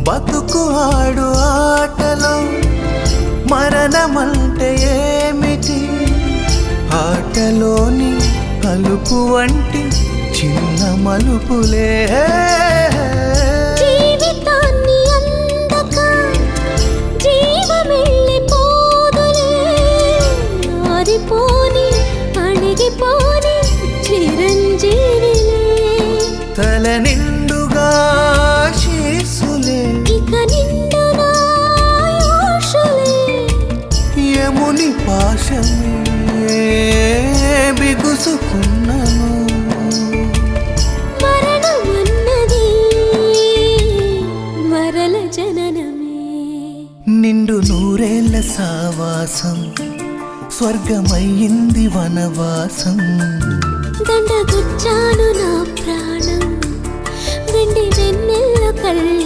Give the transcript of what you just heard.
బతుకు ఆడు ఆటలో మరణమంటే ఏమిటి? ఆటలోని అలుపు వంటి చిన్న మలుపులే జీవితాన్ని అందక జీవమెళ్ళిపోదులే, ఆరిపోని అణిగిపోని చిరంజీవిలే. తల నిండుగా శీసులే, ఇక నిండునా యోషులే. యముని పాశమే బిగుసుకున్నను. మరణమన్నది మరల జననమే. నిండు నూరేళ్ల సావాసం స్వర్గమయ్యింది వనవాసం. దండగుచ్చాను నా ప్రాణం వెండి వెన్నెల కళ్ళ